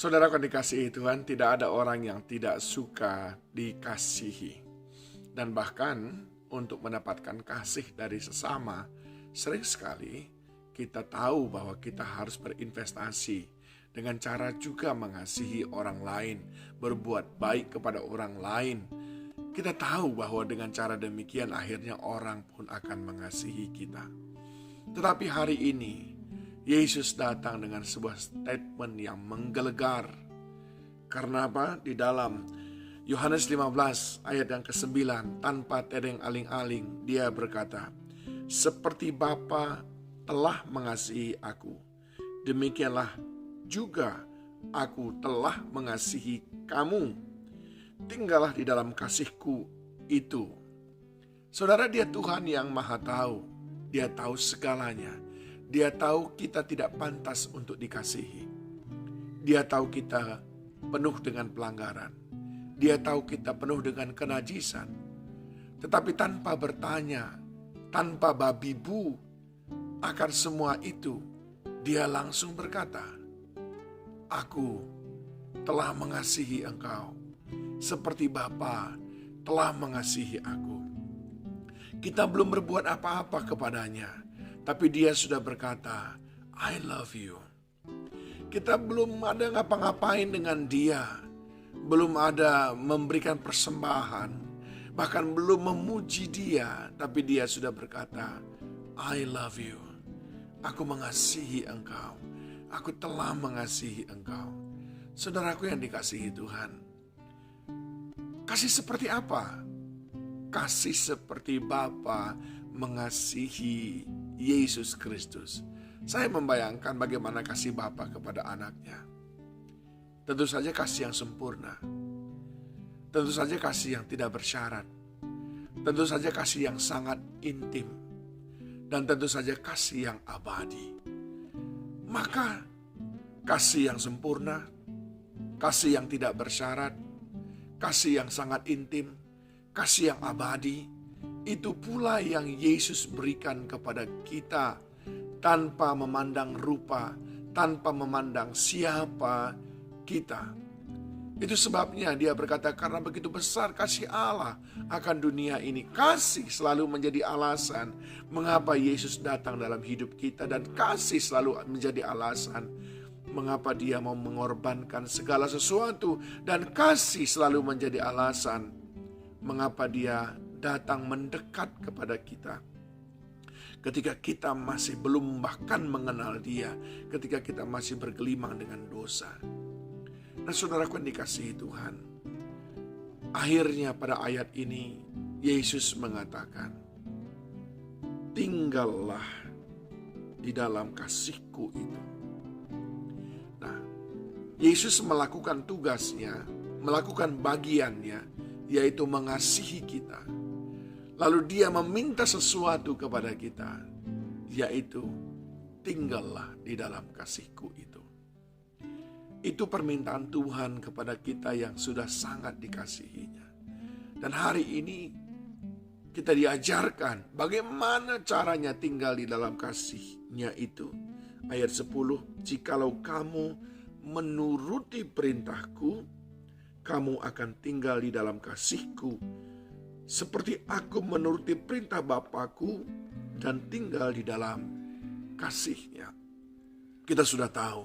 Saudara yang dikasihi Tuhan, tidak ada orang yang tidak suka dikasihi. Dan bahkan untuk mendapatkan kasih dari sesama, sering sekali kita tahu bahwa kita harus berinvestasi dengan cara juga mengasihi orang lain, berbuat baik kepada orang lain. Kita tahu bahwa dengan cara demikian akhirnya orang pun akan mengasihi kita. Tetapi hari ini Yesus datang dengan sebuah statement yang menggelegar. Karena apa? Di dalam Yohanes 15 ayat yang ke-9, tanpa tedeng aling-aling, dia berkata, "Seperti Bapa telah mengasihi aku, demikianlah juga aku telah mengasihi kamu. Tinggallah di dalam kasihku itu." Saudara, dia Tuhan yang maha tahu. Dia tahu segalanya. Dia tahu kita tidak pantas untuk dikasihi. Dia tahu kita penuh dengan pelanggaran. Dia tahu kita penuh dengan kenajisan. Tetapi tanpa bertanya, tanpa babi bu akan semua itu, dia langsung berkata, "Aku telah mengasihi engkau seperti Bapa telah mengasihi aku." Kita belum berbuat apa-apa kepadanya, tapi dia sudah berkata, "I love you." Kita belum ada ngapa-ngapain dengan dia, belum ada memberikan persembahan, bahkan belum memuji dia, tapi dia sudah berkata, "I love you." Aku mengasihi engkau. Aku telah mengasihi engkau. Saudaraku yang dikasihi Tuhan, kasih seperti apa? Kasih seperti Bapa mengasihi Yesus Kristus. Saya membayangkan bagaimana kasih Bapa kepada anaknya. Tentu saja kasih yang sempurna. Tentu saja kasih yang tidak bersyarat. Tentu saja kasih yang sangat intim. Dan tentu saja kasih yang abadi. Maka kasih yang sempurna, kasih yang tidak bersyarat, kasih yang sangat intim, kasih yang abadi, itu pula yang Yesus berikan kepada kita tanpa memandang rupa, tanpa memandang siapa kita. Itu sebabnya dia berkata, karena begitu besar kasih Allah akan dunia ini. Kasih selalu menjadi alasan mengapa Yesus datang dalam hidup kita, dan kasih selalu menjadi alasan mengapa dia mau mengorbankan segala sesuatu, dan kasih selalu menjadi alasan mengapa dia datang mendekat kepada kita ketika kita masih belum bahkan mengenal dia, ketika kita masih bergelimang dengan dosa. Nah, saudaraku yang dikasihi Tuhan, akhirnya pada ayat ini Yesus mengatakan, "Tinggallah di dalam kasihku itu." Nah, Yesus melakukan tugasnya, melakukan bagiannya, yaitu mengasihi kita. Lalu dia meminta sesuatu kepada kita, yaitu tinggallah di dalam kasihku itu. Itu permintaan Tuhan kepada kita yang sudah sangat dikasihinya. Dan hari ini kita diajarkan bagaimana caranya tinggal di dalam kasihnya itu. Ayat 10, "Jikalau kamu menuruti perintahku, kamu akan tinggal di dalam kasihku, seperti aku menuruti perintah Bapakku dan tinggal di dalam kasihnya." Kita sudah tahu,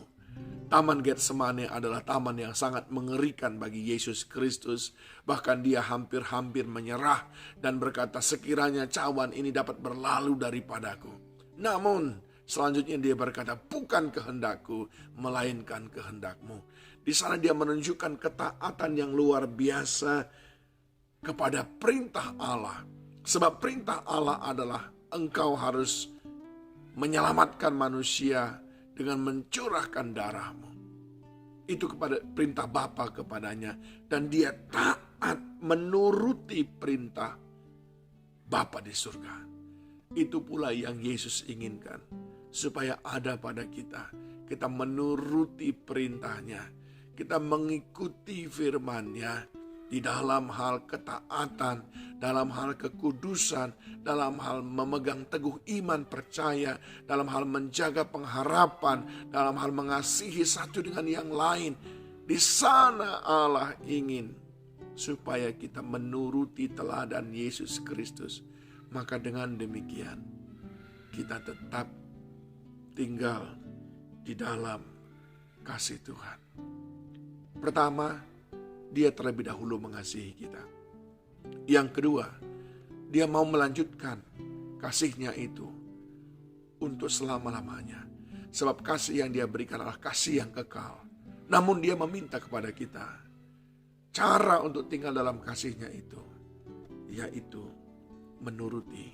Taman Getsemane adalah taman yang sangat mengerikan bagi Yesus Kristus. Bahkan dia hampir-hampir menyerah dan berkata, "Sekiranya cawan ini dapat berlalu daripadaku." Namun selanjutnya dia berkata, "Bukan kehendakku, melainkan kehendakmu." Di sana dia menunjukkan ketaatan yang luar biasa kepada perintah Allah. Sebab perintah Allah adalah engkau harus menyelamatkan manusia dengan mencurahkan darahmu. Itu kepada perintah Bapa kepadanya. Dan dia taat menuruti perintah Bapa di surga. Itu pula yang Yesus inginkan, supaya ada pada kita. Kita menuruti perintahnya. Kita mengikuti firman-Nya di dalam hal ketaatan, dalam hal kekudusan, dalam hal memegang teguh iman percaya, dalam hal menjaga pengharapan, dalam hal mengasihi satu dengan yang lain. Di sana Allah ingin supaya kita menuruti teladan Yesus Kristus. Maka dengan demikian kita tetap tinggal di dalam kasih Tuhan. Pertama, Dia terlebih dahulu mengasihi kita. Yang kedua, Dia mau melanjutkan kasih-Nya itu untuk selama-lamanya. Sebab kasih yang Dia berikan adalah kasih yang kekal. Namun Dia meminta kepada kita cara untuk tinggal dalam kasih-Nya itu, yaitu menuruti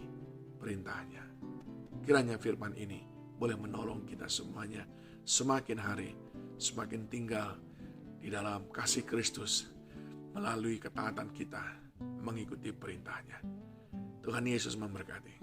perintah-Nya. Kiranya firman ini boleh menolong kita semuanya semakin hari semakin tinggal di dalam kasih Kristus melalui ketaatan kita mengikuti perintah-Nya. Tuhan Yesus memberkati.